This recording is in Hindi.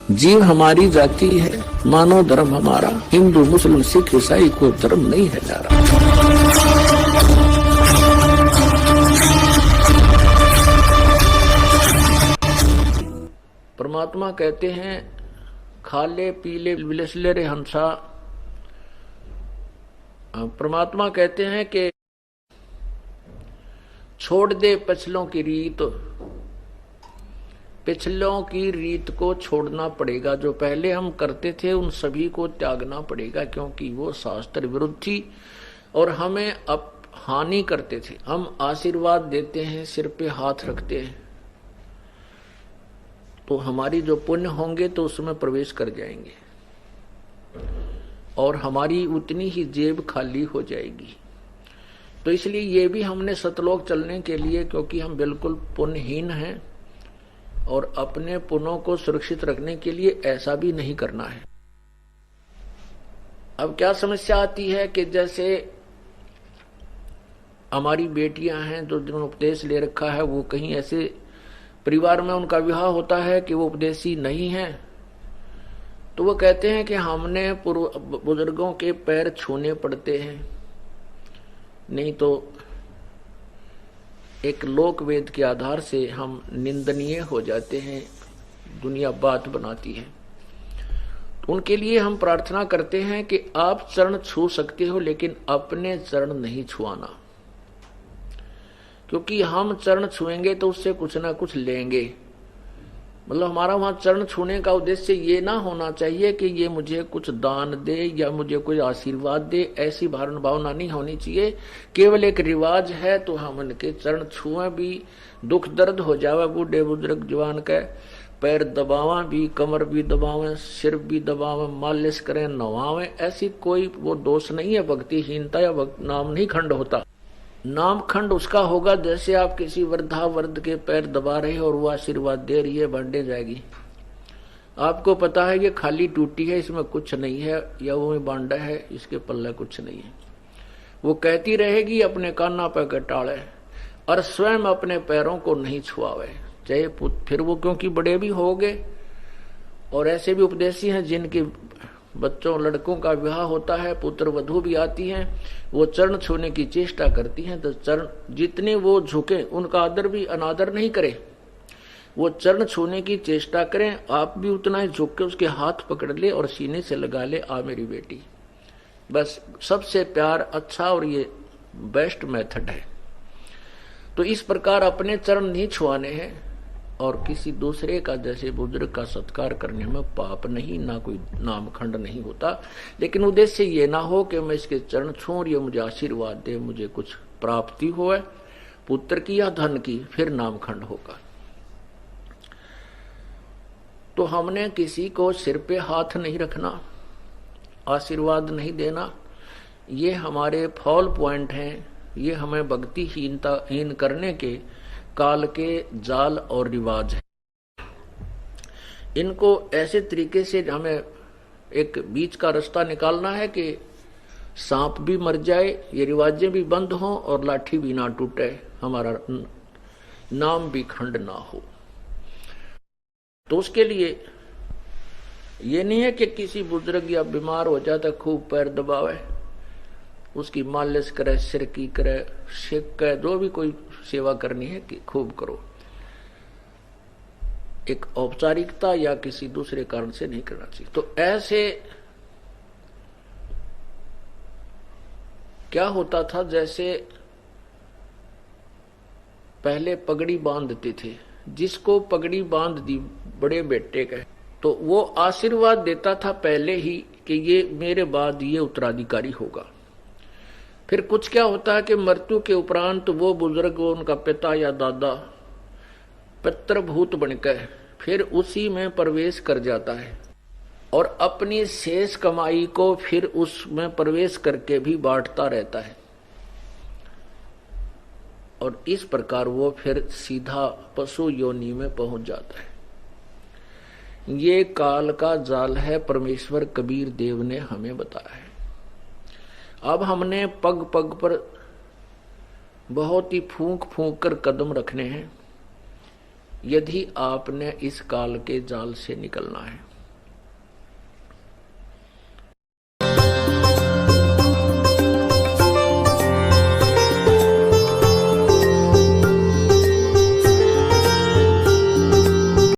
जीव हमारी जाति है, मानव धर्म हमारा, हिंदू मुस्लिम सिख ईसाई को धर्म नहीं है जा रहा। परमात्मा कहते हैं खाले पीले विलसले रे हंसा। परमात्मा कहते हैं कि छोड़ दे पिछलों की रीत, पिछलों की रीत को छोड़ना पड़ेगा। जो पहले हम करते थे उन सभी को त्यागना पड़ेगा, क्योंकि वो शास्त्र विरुद्ध थी और हमें अब हानि करते थे। हम आशीर्वाद देते हैं, सिर पे हाथ रखते हैं, तो हमारी जो पुण्य होंगे तो उसमें प्रवेश कर जाएंगे और हमारी उतनी ही जेब खाली हो जाएगी। तो इसलिए ये भी हमने सतलोक चलने के लिए, क्योंकि हम बिल्कुल पुण्यहीन हैं और अपने पुण्यों को सुरक्षित रखने के लिए ऐसा भी नहीं करना है। अब क्या समस्या आती है कि जैसे हमारी बेटियां हैं जो जिन्होंने उपदेश ले रखा है, वो कहीं ऐसे परिवार में उनका विवाह होता है कि वो उपदेशी नहीं है, तो वो कहते हैं कि हमने बुजुर्गों के पैर छूने पड़ते हैं, नहीं तो एक लोक वेद के आधार से हम निंदनीय हो जाते हैं, दुनिया बात बनाती है। तो उनके लिए हम प्रार्थना करते हैं कि आप चरण छू सकते हो, लेकिन अपने चरण नहीं छुआना, क्योंकि हम चरण छुएंगे तो उससे कुछ ना कुछ लेंगे। मतलब हमारा वहां चरण छूने का उद्देश्य ये ना होना चाहिए कि ये मुझे कुछ दान दे या मुझे कोई आशीर्वाद दे, ऐसी भावना नहीं होनी चाहिए। केवल एक रिवाज है तो हम उनके चरण छुए भी, दुख दर्द हो जावे बूढ़े बुजुर्ग जवान के पैर दबावा भी, कमर भी दबावें, सिर भी दबावें, मालिश करें, नवावें, ऐसी कोई वो दोष नहीं है। भक्तिहीनता या नाम नहीं खंड होता। नाम खंड उसका होगा जैसे आप किसी वृद्धा वर्द के पैर दबा रहे हो और वो आशीर्वाद दे रही है, बांटे जाएगी। आपको पता है ये खाली टूटी है, इसमें कुछ नहीं है, या वो बांडा है, इसके पल्ले कुछ नहीं है। वो कहती रहेगी अपने काना पे कटाड़े और स्वयं अपने पैरों को नहीं छुआवे, चाहे फिर वो क्योंकि बड़े भी हो गए। और ऐसे भी उपदेशी हैं जिनके बच्चों लड़कों का विवाह होता है, पुत्र वधू भी आती हैं, वो चरण छूने की चेष्टा करती हैं, तो चरण जितने वो झुके उनका आदर भी अनादर नहीं करे, वो चरण छूने की चेष्टा करें। आप भी उतना ही झुक के उसके हाथ पकड़ ले और सीने से लगा ले, आ मेरी बेटी। बस सबसे प्यार अच्छा और ये बेस्ट मेथड है। तो इस प्रकार अपने चरण नहीं छुआने हैं और किसी दूसरे का जैसे बुजुर्ग का सत्कार करने में पाप नहीं, ना कोई नाम खंड नहीं होता। लेकिन उद्देश्य ये ना हो कि मैं इसके चरण छूं और ये मुझे आशीर्वाद दे, मुझे कुछ प्राप्ति हो पुत्र की या धन की, फिर नाम खंड होगा। तो हमने किसी को सिर पे हाथ नहीं रखना, आशीर्वाद नहीं देना, ये हमारे फॉल पॉइंट हैं। ये हमें भक्तिहीन करने के काल के जाल और रिवाज है। इनको ऐसे तरीके से हमें एक बीच का रास्ता निकालना है कि सांप भी मर जाए, ये रिवाजें भी बंद हों और लाठी भी ना टूटे, हमारा नाम भी खंड ना हो। तो उसके लिए ये नहीं है कि किसी बुजुर्ग या बीमार हो जाता खूब पैर दबावे, उसकी मालिश करे, सिर की करे, शेक करे, जो भी कोई सेवा करनी है कि खूब करो। एक औपचारिकता या किसी दूसरे कारण से नहीं करना चाहिए। तो ऐसे क्या होता था, जैसे पहले पगड़ी बांधते थे, जिसको पगड़ी बांध दी बड़े बेटे का, तो वो आशीर्वाद देता था पहले ही कि ये मेरे बाद ये उत्तराधिकारी होगा। फिर कुछ क्या होता है कि मृत्यु के उपरांत वो बुजुर्ग, उनका पिता या दादा पितृभूत बनकर फिर उसी में प्रवेश कर जाता है और अपनी शेष कमाई को फिर उसमें प्रवेश करके भी बांटता रहता है, और इस प्रकार वो फिर सीधा पशु योनि में पहुंच जाता है। ये काल का जाल है, परमेश्वर कबीर देव ने हमें बताया है। अब हमने पग पग पर बहुत ही फूंक फूंक कर कदम रखने हैं, यदि आपने इस काल के जाल से निकलना है।